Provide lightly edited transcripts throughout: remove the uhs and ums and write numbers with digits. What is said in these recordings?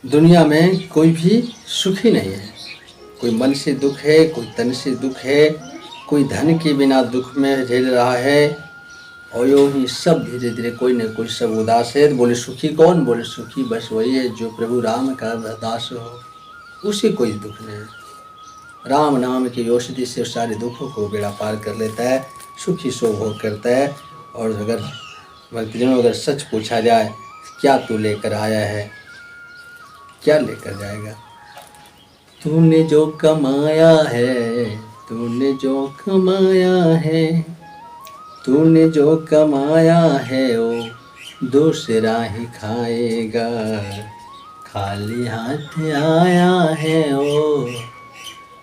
दुनिया में कोई भी सुखी नहीं है। कोई मन से दुख है, कोई तन से दुख है, कोई धन के बिना दुख में झेल रहा है। और यूँ ही सब धीरे धीरे कोई न कोई सब उदास है। बोले सुखी कौन? बोले सुखी बस वही है जो प्रभु राम का दास हो, उसी कोई दुख नहीं। राम नाम की औषधि से सारे दुखों को बेड़ा पार कर लेता है, सुखी सो भोग करता है। और अगर भक्तजनों अगर सच पूछा जाए क्या तू लेकर आया है, क्या लेकर जाएगा? तूने जो कमाया है, तूने जो कमाया है, तूने जो कमाया है वो दूसरा ही खाएगा। खाली हाथ आया है वो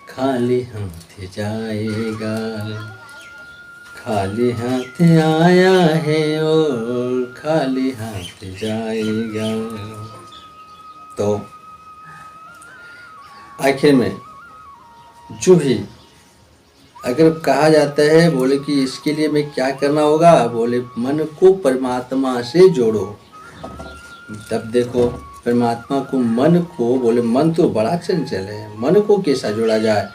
खाली हाथ जाएगा। खाली हाथ आया है और खाली हाथ जाएगा। तो आखिर में जो भी अगर कहा जाता है, बोले कि इसके लिए मैं क्या करना होगा? बोले मन को परमात्मा से जोड़ो। तब देखो परमात्मा को, मन को, बोले मन तो बड़ा चंचल है, मन को कैसा जोड़ा जाए?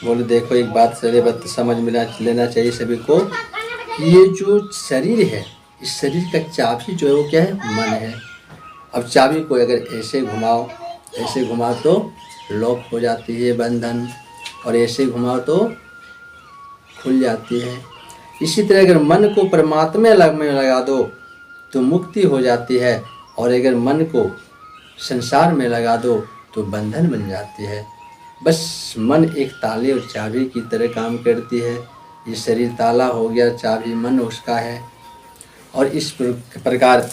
बोले देखो एक बात सारे बात समझ में लेना चाहिए सभी को। ये जो शरीर है, इस शरीर का चाबी जो है वो क्या है? मन है। अब चाबी को अगर ऐसे घुमाओ, ऐसे घुमाओ तो लॉक हो जाती है बंधन, और ऐसे घुमाओ तो खुल जाती है। इसी तरह अगर मन को परमात्मा में लगा दो तो मुक्ति हो जाती है, और अगर मन को संसार में लगा दो तो बंधन बन जाती है। बस मन एक ताले और चाबी की तरह काम करती है। ये शरीर ताला हो गया, चाबी मन उसका है। और इस प्रकार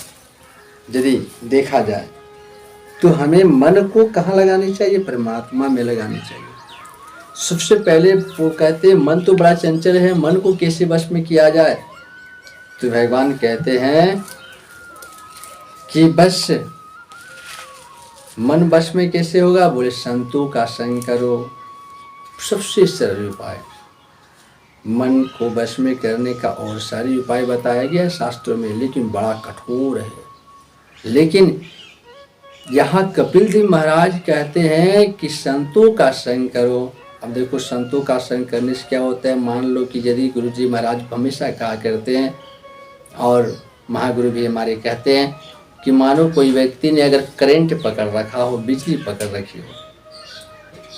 यदि देखा जाए तो हमें मन को कहाँ लगानी चाहिए? परमात्मा में लगानी चाहिए। सबसे पहले वो कहते हैं मन तो बड़ा चंचल है, मन को कैसे वश में किया जाए? तो भगवान कहते हैं कि बस मन वश में कैसे होगा? बोले संतों का संग करो। सबसे सरल उपाय मन को वश में करने का, और सारे उपाय बताया गया है शास्त्रों में, लेकिन बड़ा कठोर है। लेकिन यहाँ कपिल देव महाराज कहते हैं कि संतों का संग करो। अब देखो संतों का संग करने से क्या होता है? मान लो कि यदि गुरु जी महाराज हमेशा कहा करते हैं, और महागुरु भी हमारे कहते हैं कि मानो कोई व्यक्ति ने अगर करंट पकड़ रखा हो, बिजली पकड़ रखी हो,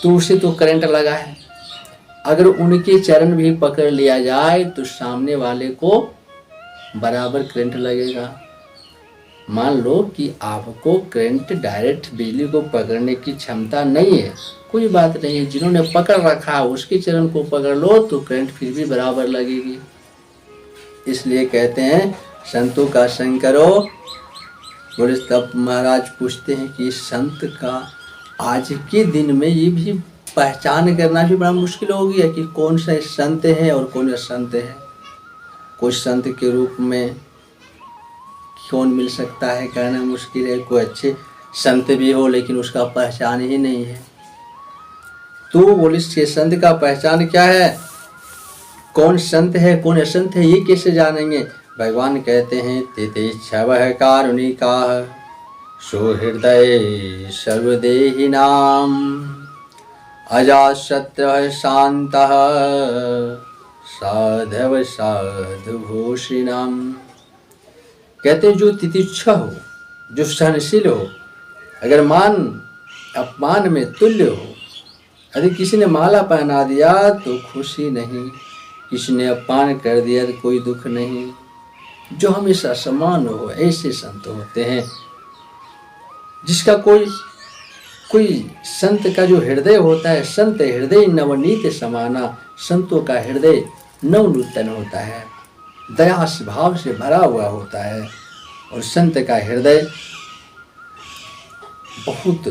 तो उसे तो करंट लगा है। अगर उनके चरण भी पकड़ लिया जाए तो सामने वाले को बराबर करंट लगेगा। मान लो कि आपको करंट डायरेक्ट बिजली को पकड़ने की क्षमता नहीं है, कोई बात नहीं है, जिन्होंने पकड़ रखा है उसके चरण को पकड़ लो तो करंट फिर भी बराबर लगेगी। इसलिए कहते हैं संतों का संग करो। बोले तब महाराज पूछते हैं कि संत का आज के दिन में ये भी पहचान करना भी बड़ा मुश्किल हो गया कि कौन सा संत है और कौन असंत है। कोई संत के रूप में कौन मिल सकता है कहना मुश्किल है। कोई अच्छे संत भी हो लेकिन उसका पहचान ही नहीं है। तो बोले संत का पहचान क्या है? कौन संत है कौन असंत है ये कैसे जानेंगे? भगवान कहते हैं तेते छवः कारुणिकाः सुहृदय सर्वदेहिनां अजातशत्रः शान्तः साधव साधुभूषिणां। कहते हैं जो तितिक्षा हो, जो सहनशील हो, अगर मान अपमान में तुल्य हो। यदि किसी ने माला पहना दिया तो खुशी नहीं, किसी ने अपमान कर दिया तो कोई दुख नहीं। जो हमेशा समान हो ऐसे संत होते हैं। जिसका कोई संत का जो हृदय होता है, संत हृदय नवनीत समाना, संतों का हृदय नवनूतन होता है, दया भाव से भरा हुआ होता है। और संत का हृदय बहुत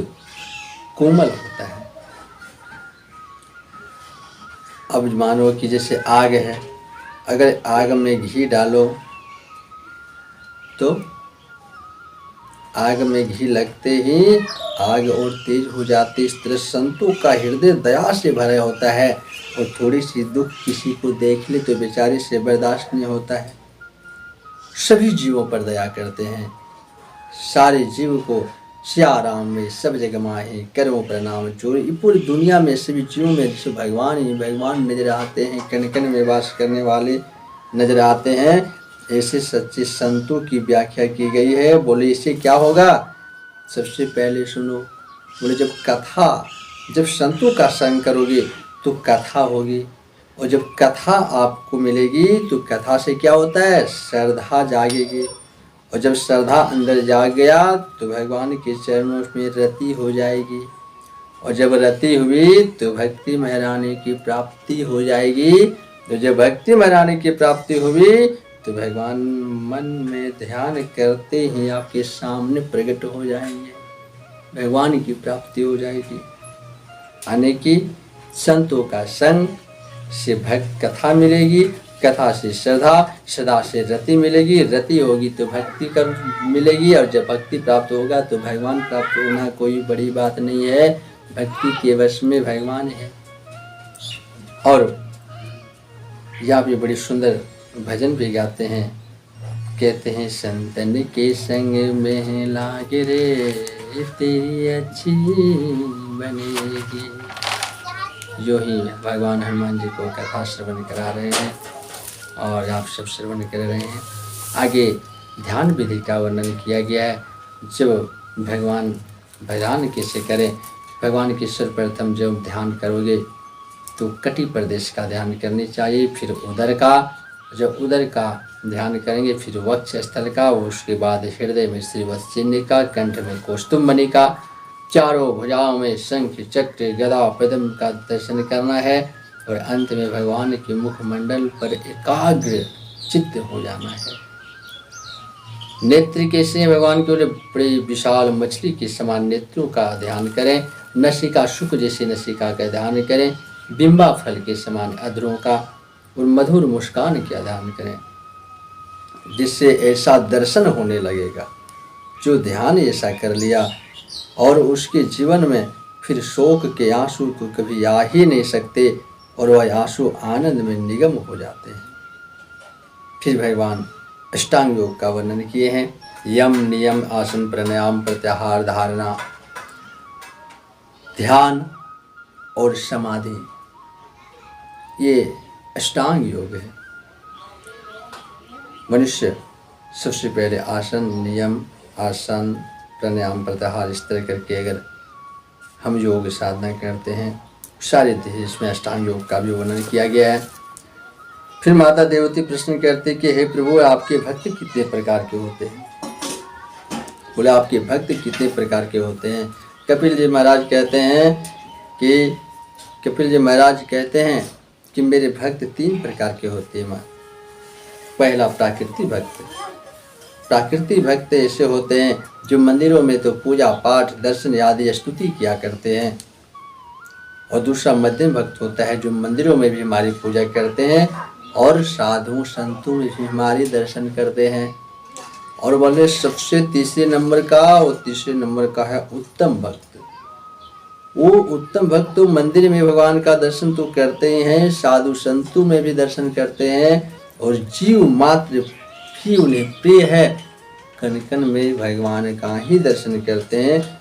कोमल होता है। अब मानो कि जैसे आग है, अगर आग में घी डालो तो आग में घी लगते ही आग और तेज हो जाती। इस तरह संतों का हृदय दया से भरा होता है, और थोड़ी सी दुख किसी को देख ले तो बेचारे से बर्दाश्त नहीं होता है। सभी जीवों पर दया करते हैं, सारे जीव को सिया राम में सब जग माहे करो प्रणाम जोर। ये पूरी दुनिया में सभी जीवों में जो भगवान ही भगवान नजर आते हैं, कण कण में वास करने वाले नजर आते हैं। ऐसे सच्चे संतों की व्याख्या की गई है। बोले इससे क्या होगा? सबसे पहले सुनो, बोले जब संतों का संग करोगे तो कथा होगी, और जब कथा आपको मिलेगी तो कथा से क्या होता है? श्रद्धा जागेगी, और जब श्रद्धा अंदर जाग गया तो भगवान के चरणों में रति हो जाएगी, और जब रति हुई तो भक्ति महारानी की प्राप्ति हो जाएगी। तो जब भक्ति महारानी की प्राप्ति हुई तो भगवान मन में ध्यान करते ही आपके सामने प्रकट हो जाएंगे, भगवान की प्राप्ति हो जाएगी। आने की संतों का संग से भक्त कथा मिलेगी, कथा से श्रद्धा, श्रद्धा से रति मिलेगी, रति होगी तो भक्ति कर मिलेगी, और जब भक्ति प्राप्त होगा तो भगवान प्राप्त होना कोई बड़ी बात नहीं है। भक्ति के वश में भगवान है। और यहाँ पे बड़ी सुंदर भजन भी गाते हैं, कहते हैं संतन के संग में लागे रे तेरी अच्छी बनेगी। जो ही भगवान हनुमान जी को कथा श्रवण करा रहे हैं और आप सब श्रवण कर रहे हैं। आगे ध्यान विधि का वर्णन किया गया है। जब भगवान ध्यान कैसे करें, भगवान के सर्वप्रथम जब ध्यान करोगे तो कटी प्रदेश का ध्यान करनी चाहिए, फिर उदर का, जब उदर का ध्यान करेंगे फिर वक्ष स्थल का, उसके बाद हृदय में श्रीवत्स चिन्ह का, कंठ में कौस्तुभमणि का, चारों भुजाओं में शंख चक्र गदा पद्म का दर्शन करना है, और अंत में भगवान के मुखमंडल पर एकाग्र चित्त हो जाना है। नेत्र कैसे भगवान के बड़े विशाल मछली के समान नेत्रों का ध्यान करें, नसिका शुक जैसे नसिका का ध्यान करें, बिंबा फल के समान अधरों का और मधुर मुस्कान का ध्यान करें, जिससे ऐसा दर्शन होने लगेगा। जो ध्यान ऐसा कर लिया और उसके जीवन में फिर शोक के आंसू को कभी आ ही नहीं सकते, और वह आंसू आनंद में निगम हो जाते हैं। फिर भगवान अष्टांग योग का वर्णन किए हैं। यम नियम आसन प्राणायाम प्रत्याहार धारणा ध्यान और समाधि, ये अष्टांग योग है। मनुष्य सबसे पहले आसन नियम आसन प्राणायाम प्रत्याहार इस तरह करके अगर हम योग साधना करते हैं, सारे देह इसमें अष्टांग योग का भी वर्णन किया गया है। फिर माता देवती प्रश्न करते कि हे प्रभु आपके भक्त कितने प्रकार के होते हैं? बोले आपके भक्त कितने प्रकार के होते हैं? कपिल जी महाराज कहते हैं कि मेरे भक्त 3 प्रकार के होते हैं। पहला प्राकृतिक भक्त। प्राकृतिक भक्त ऐसे होते हैं जो मंदिरों में तो पूजा पाठ दर्शन आदि स्तुति किया करते हैं, और दूसरा मध्यम भक्त होता है जो मंदिरों में भी हमारी पूजा करते हैं और साधु संतों में भी हमारे दर्शन करते हैं। और बोले सबसे तीसरे नंबर का है उत्तम भक्त। वो उत्तम भक्त तो मंदिर में भगवान का दर्शन तो करते हैं, साधु संतों में भी दर्शन करते हैं, और जीव मात्र भी उन्हें प्रिय है, कण कण में भगवान का ही दर्शन करते हैं।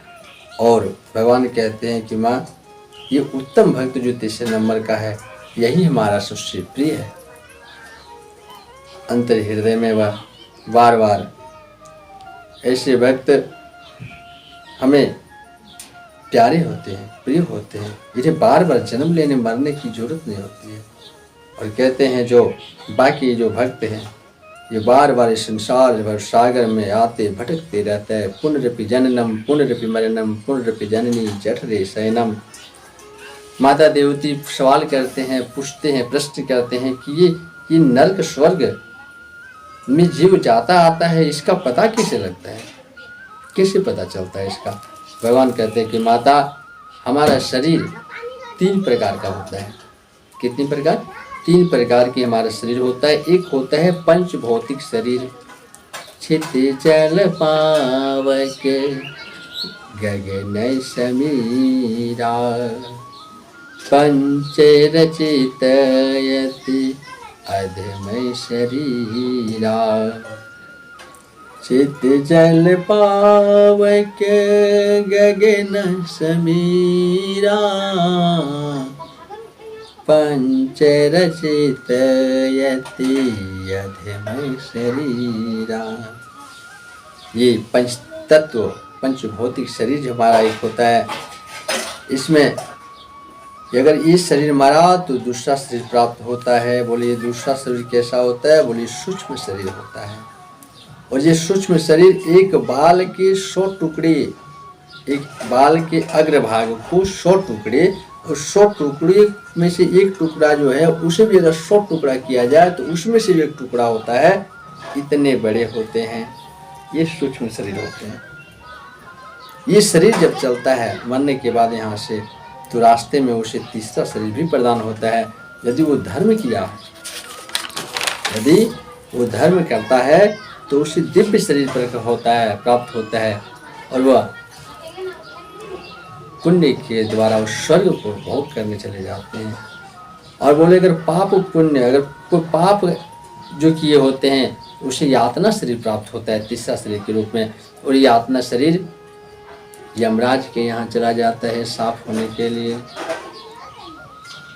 और भगवान कहते हैं कि माँ ये उत्तम भक्त जो तीसरे नंबर का है यही हमारा सबसे प्रिय है। अंतर हृदय में वह बार बार ऐसे भक्त हमें प्यारे होते हैं, प्रिय होते हैं, इन्हें बार बार जन्म लेने मरने की जरूरत नहीं होती है। और कहते हैं जो बाकी जो भक्त हैं ये बार बार इस संसार भर सागर में आते भटकते रहते हैं। पुनरपि जननम पुनरपि मरणम पुनरपि जननी जठरे शयनम। माता देवती सवाल करते हैं, पूछते हैं, प्रश्न करते हैं कि ये नरक स्वर्ग में जीव जाता आता है, इसका पता कैसे लगता है, कैसे पता चलता है इसका? भगवान कहते हैं कि माता हमारा शरीर 3 प्रकार का होता है। कितनी प्रकार? 3 प्रकार की हमारा शरीर होता है। एक होता है पंच भौतिक शरीर, छिति जल पावक गगन समीरा पंच रचित यति अधमय शरीरा। चित जल पावक गगन समीरा, पंच रचित यति अधमय शरीरा। ये पंच तत्व, पंच भौतिक शरीर जो हमारा एक होता है, इसमें अगर ये शरीर मरा तो दूसरा शरीर प्राप्त होता है। बोलिए दूसरा शरीर कैसा होता है? बोलिए सूक्ष्म शरीर होता है। और ये सूक्ष्म शरीर एक बाल के 100 टुकड़े, एक बाल के अग्रभाग को 100 टुकड़े, और 100 टुकड़े में से एक टुकड़ा जो है उसे भी अगर 100 टुकड़ा किया जाए तो उसमें से भी एक टुकड़ा होता है। इतने बड़े होते हैं, ये सूक्ष्म शरीर होते हैं। ये शरीर जब चलता है मरने के बाद यहाँ से, तो रास्ते में उसे तीसरा शरीर भी प्रदान होता है। यदि वो धर्म किया, यदि वो धर्म करता है तो उसे दिव्य शरीर होता है, प्राप्त होता है, और वह पुण्य के द्वारा उस स्वर्ग को भोग करने चले जाते हैं। और बोले अगर पाप पुण्य, अगर कोई पाप जो किए होते हैं उसे यातना शरीर प्राप्त होता है तीसरा शरीर के रूप में। और ये यातना शरीर यमराज के यहाँ चला जाता है साफ होने के लिए,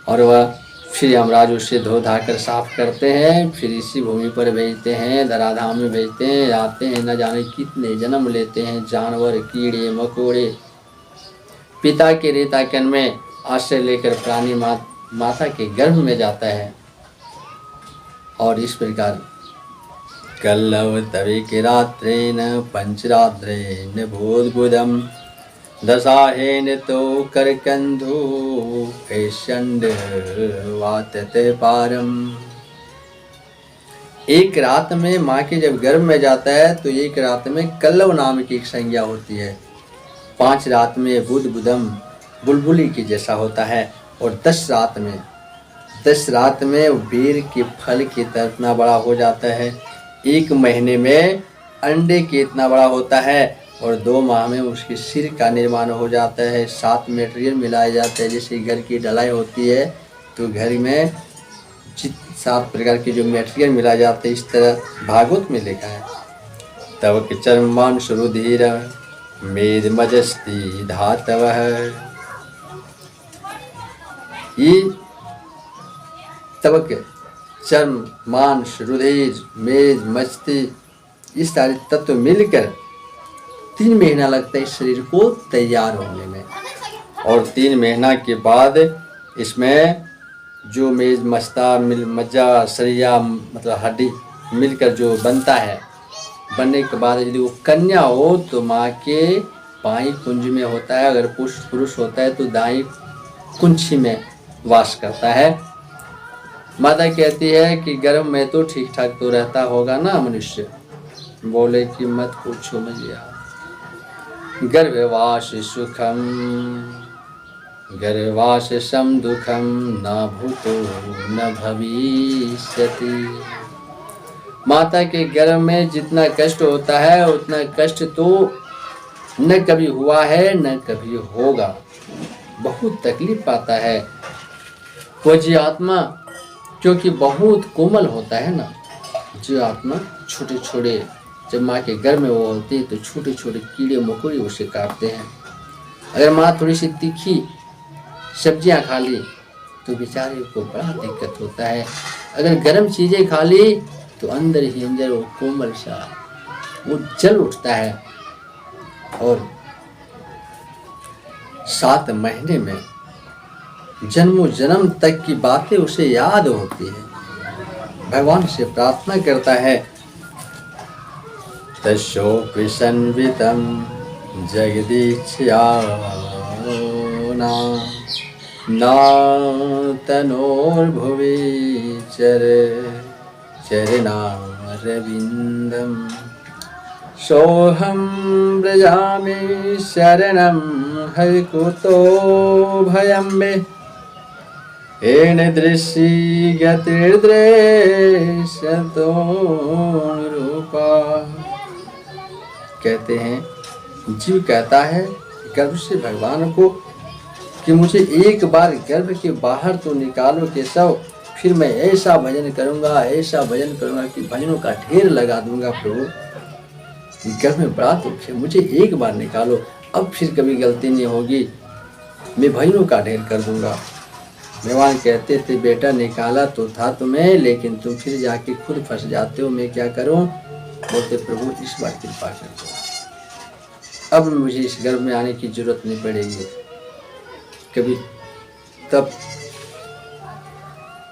और वह फिर यमराज उसे धो धा कर साफ करते हैं, फिर इसी भूमि पर भेजते हैं, धराधाम में भेजते हैं। आते हैं न जाने कितने जन्म लेते हैं, जानवर, कीड़े मकोड़े, पिता के रेता कण में आश्रय लेकर प्राणी माता के गर्भ में जाता है। और इस प्रकार कल्लव तवे के रात्रेन पंचरात्रेन भूद्बुदम दशाहेन तो करकंधु ऐशंड वातत पारम। एक रात में माँ के जब गर्भ में जाता है तो एक रात में कल्लव नाम की एक संज्ञा होती है। 5 रात में बुदबुदम बुलबुली की जैसा होता है, और 10 रात में बेर के फल के तरह इतना बड़ा हो जाता है। 1 महीने में अंडे के इतना बड़ा होता है, और 2 माह में उसके सिर का निर्माण हो जाता है। 7 मटेरियल मिलाए जाते हैं, जैसे घर की ढलाई होती है तो घर में 7 प्रकार के जो मटेरियल मिलाए जाते हैं, इस तरह भागवत में लिखा है। तब के चर्मान सुरुधीर मेद मजस्ती धातव। ये तबक, चर्म, मांस, रुधिर, मेद, मस्ती, ये सारे तत्व मिलकर 3 महीना लगता है इस शरीर को तैयार होने में। और 3 महीना के बाद इसमें जो मेज, मस्ता, मज्जा, सरिया मतलब हड्डी मिलकर जो बनता है, बनने के बाद यदि वो कन्या हो तो माँ के बाईं कुंज में होता है, अगर पुरुष होता है तो दाईं कुंछी में वास करता है। माता कहती है कि गर्भ में तो ठीक ठाक तो रहता होगा ना मनुष्य। बोले कि मत पूछो मैया, गर्भवास सुखम गर्भवास सम दुखम न भूतो न भविष्यति। माता के गर्भ में जितना कष्ट होता है उतना कष्ट तो न कभी हुआ है न कभी होगा। बहुत तकलीफ पाता है वो जीवात्मा, क्योंकि बहुत कोमल होता है ना जीवात्मा। छोटे छोटे जब माँ के गर्भ में वो होती है तो छोटे छोटे कीड़े मकोड़े उसे काटते हैं। अगर माँ थोड़ी सी तीखी सब्जियाँ खा ली तो बेचारे को बड़ा दिक्कत होता है। अगर गर्म चीज़ें खा ली तो अंदर ही अंदर वो कोमल सा वो जल उठता है। और 7 महीने में जन्मों जन्म तक की बातें उसे याद होती है, भगवान से प्रार्थना करता है। तस्योपि संवितं जगदीच्छया तनोर्भुवि चरणारविन्दं सोऽहं व्रजामि शरणं हरिकुतो भयं मे येन दृश्य गतिर्दृश्यतो रूपा। कहते हैं जीव कहता है गर्भ से भगवान को कि मुझे एक बार गर्भ के बाहर तो निकालो केशव, फिर मैं ऐसा भजन करूंगा कि भजनों का ढेर लगा दूंगा प्रभु। घर में बड़ा दुख है, मुझे एक बार निकालो, अब फिर कभी गलती नहीं होगी, मैं भाइयों का ढेर कर दूंगा। भगवान कहते थे बेटा निकाला तो था तुम्हें, लेकिन तुम फिर जाके खुद फंस जाते हो, मैं क्या करूं। बोलते प्रभु इस बार कृपा कर दो, अब मुझे इस गर्भ में आने की जरूरत नहीं पड़ेगी कभी। तब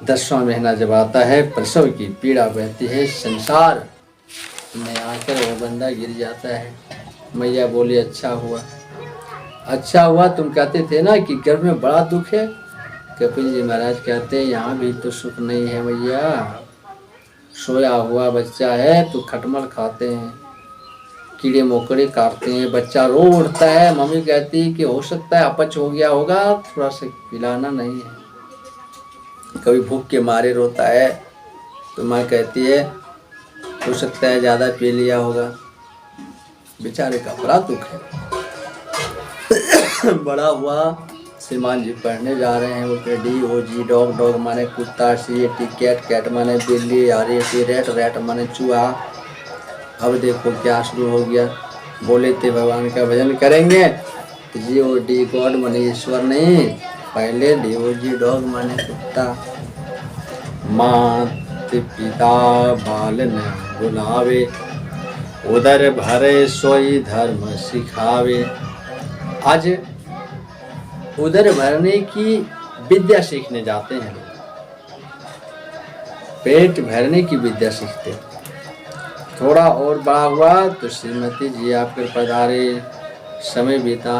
10वां महीना जब आता है, प्रसव की पीड़ा बहती है, संसार में आकर वो बंदा गिर जाता है। मैया बोली अच्छा हुआ, अच्छा हुआ, तुम कहते थे ना कि गर्भ में बड़ा दुख है। कपिल जी महाराज कहते हैं यहाँ भी तो सुख नहीं है मैया, सोया हुआ बच्चा है तो खटमल खाते हैं, कीड़े मकोड़े काटते हैं, बच्चा रो उठता है, मम्मी कहती है कि हो सकता है अपच हो गया होगा, थोड़ा सा पिलाना नहीं है। कभी भूख के मारे रोता है तो माँ कहती है हो सकता है ज़्यादा पी लिया होगा। बेचारे का बड़ा दुख है। बड़ा हुआ, श्रीमान जी पढ़ने जा रहे हैं, बोलते DOG डॉग, डॉग माने कुत्ता, CAT कैट, कैट माने बिल्ली, RAT रैट, रैट माने चूहा। अब देखो क्या शुरू हो गया, बोले थे भगवान का भजन करेंगे तो GOD गॉड माने ईश्वर नहीं, पहले DOG डॉग माने कुत्ता। मात पिता बाल न बुलावे, उदर भरे सोई धर्म सिखावे। आज उदर भरने की विद्या सीखने जाते हैं लोग, पेट भरने की विद्या सीखते। थोड़ा और बड़ा हुआ तो श्रीमती जी आपके पधारे, समय बीता,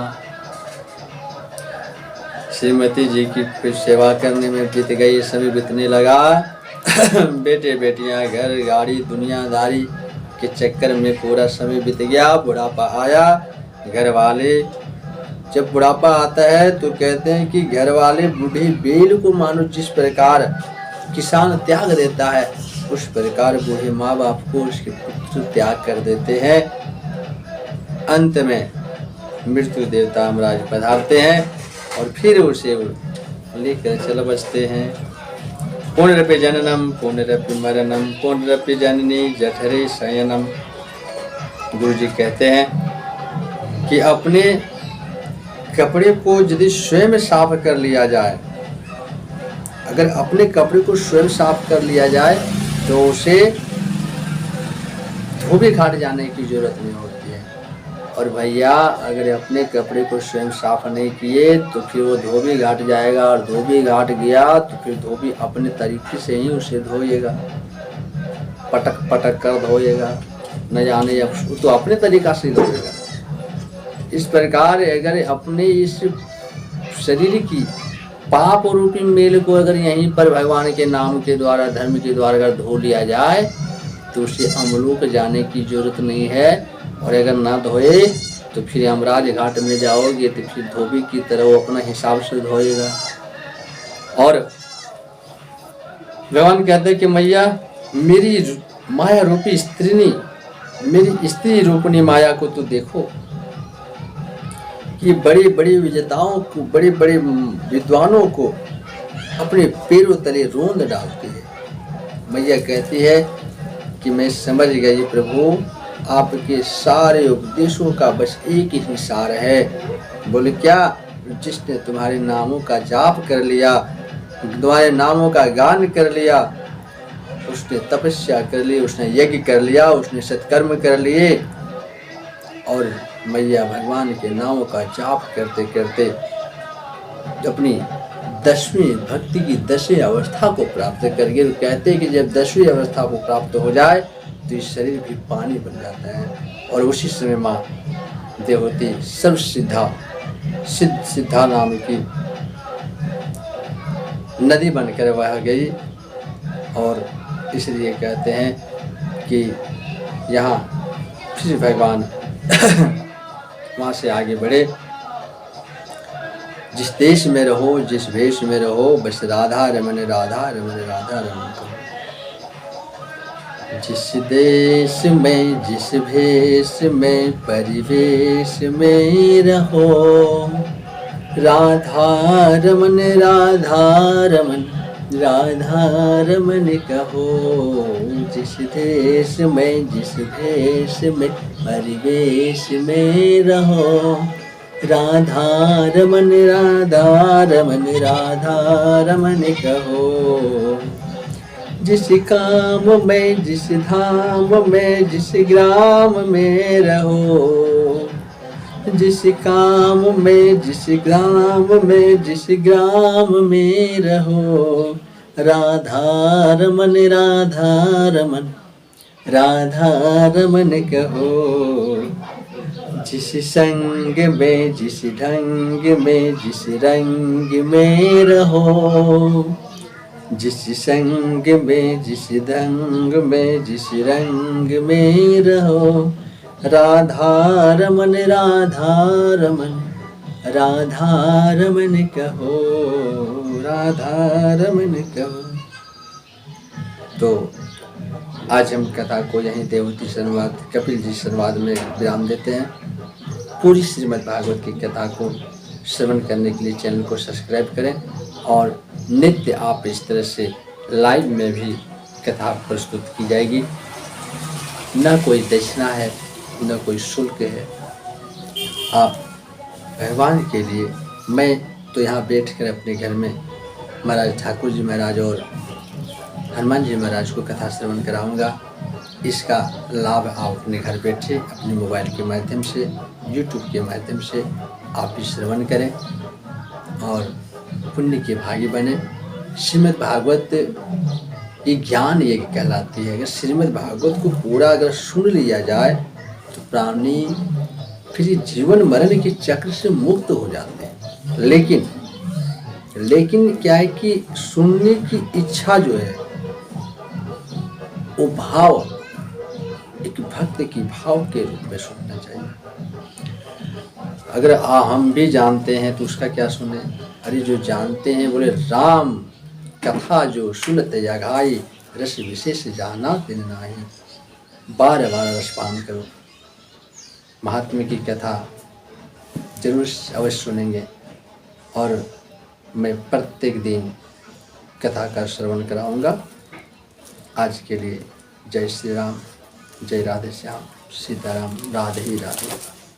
श्रीमती जी की फिर सेवा करने में बीत गई, समय बीतने लगा। बेटे बेटियां, घर गाड़ी, दुनियादारी के चक्कर में पूरा समय बीत गया। बुढ़ापा आया, घर वाले, जब बुढ़ापा आता है तो कहते हैं कि घर वाले बूढ़े बेल को मानो जिस प्रकार किसान त्याग देता है, उस प्रकार बूढ़े माँ बाप को उसके पुत्र त्याग कर देते हैं। अंत में मृत्यु देवता यमराज पधारते हैं और फिर उसे लेकर चल बसते हैं। पुनरपि जननम पुनरपि मरणम पुनरपि जननी जठरे शयनम। गुरु जी कहते हैं कि अपने कपड़े को यदि स्वयं साफ कर लिया जाए, अगर अपने कपड़े को स्वयं साफ कर लिया जाए तो उसे धोबी घाट जाने की जरूरत नहीं होती है। और भैया अगर अपने कपड़े को स्वयं साफ नहीं किए तो फिर वो धोबी घाट जाएगा, और धोबी घाट गया तो फिर धोबी अपने तरीके से ही उसे धोएगा, पटक पटक कर धोएगा, न जाने वो तो अपने तरीका से धोएगा। इस प्रकार अगर अपने इस शरीर की पाप रूपी मेल को अगर यहीं पर भगवान के नाम के द्वारा, धर्म के द्वारा अगर धो लिया जाए तो उसे अमलोक जाने की जरूरत नहीं है। और अगर ना धोए तो फिर यमराज घाट में जाओगे तो फिर धोबी की तरह वो अपना हिसाब से धोएगा। और भगवान कहते हैं कि मैया मेरी माया रूपी स्त्रीनी, मेरी स्त्री रूपणी माया को तो देखो कि बड़े बड़े विजेताओं को, बड़े बड़े विद्वानों को अपने पैरों तले रोंद डालती है। मैया कहती है कि मैं समझ गई प्रभु, आपके सारे उपदेशों का बस एक ही सार है। बोले क्या? जिसने तुम्हारे नामों का जाप कर लिया, तुम्हारे नामों का गान कर लिया, उसने तपस्या कर ली, उसने यज्ञ कर लिया, उसने सत्कर्म कर लिए, और मैया भगवान के नामों का जाप करते करते अपनी 10वीं भक्ति की 10वीं अवस्था को प्राप्त कर गए। कहते हैं कि जब 10वीं अवस्था को प्राप्त हो जाए तो ये शरीर भी पानी बन जाता है, और उसी समय माँ देवती सर्व सिद्धा नाम की नदी बनकर बह गई। और इसलिए कहते हैं कि यहाँ फिर भगवान वहाँ से आगे बढ़े। जिस देश में रहो, जिस भेष में रहो, बस राधा रमन राधा रमन राधा रमन करो। जिस देश में, जिस भेष में, परिवेश में रहो, राधा रमन राधा रमन राधा रमन कहो, जिस देश में जिस भेष में परिवेश में रहो। राधा रमन राधा रमन राधा रमन कहो, जिस काम में जिस धाम में जिस ग्राम में रहो। जिस काम में जिस ग्राम में जिस ग्राम में रहो। राधा रमन राधा रमन राधा रमन कहो, जिस संग में जिस ढंग में जिस रंग में रहो। जिस संग में जिस ढंग में जिस रंग में रहो। राधा रमन राधा रमन राधा रमन कहो, राधा रमन कहो। तो आज हम कथा को यहीं देवहूति संवाद कपिल जी संवाद में विराम देते हैं। पूरी श्रीमद् भागवत की कथा को श्रवण करने के लिए चैनल को सब्सक्राइब करें और नित्य आप इस तरह से लाइव में भी कथा प्रस्तुत की जाएगी। न कोई दक्षिणा है न कोई शुल्क है। आप भगवान के लिए, मैं तो यहाँ बैठकर अपने घर में महाराज ठाकुर जी महाराज और हनुमान जी महाराज को कथा श्रवण कराऊंगा। इसका लाभ आप अपने घर बैठे अपने मोबाइल के माध्यम से, यूट्यूब के माध्यम से आप भी श्रवण करें और पुण्य के भागी बने। श्रीमद् भागवत ये ज्ञान यज्ञ कहलाती है। अगर श्रीमद् भागवत को पूरा अगर सुन लिया जाए तो प्राणी फिर जीवन मरण के चक्र से मुक्त हो जाते हैं। लेकिन क्या है कि सुनने की इच्छा जो है वो भाव, एक भक्त की भाव के रूप में सुनना चाहिए। अगर हम भी जानते हैं तो उसका क्या सुने। अरे जो जानते हैं बोले राम कथा जो सुनत जगाई, रस विशेष जाना दिन नाही। बार बार रसपान करो। महात्मा की कथा जरूर अवश्य सुनेंगे और मैं प्रत्येक दिन कथा का श्रवण कराऊंगा। आज के लिए जय श्री राम, जय राधे श्याम, सीताराम, राधे ही राधे।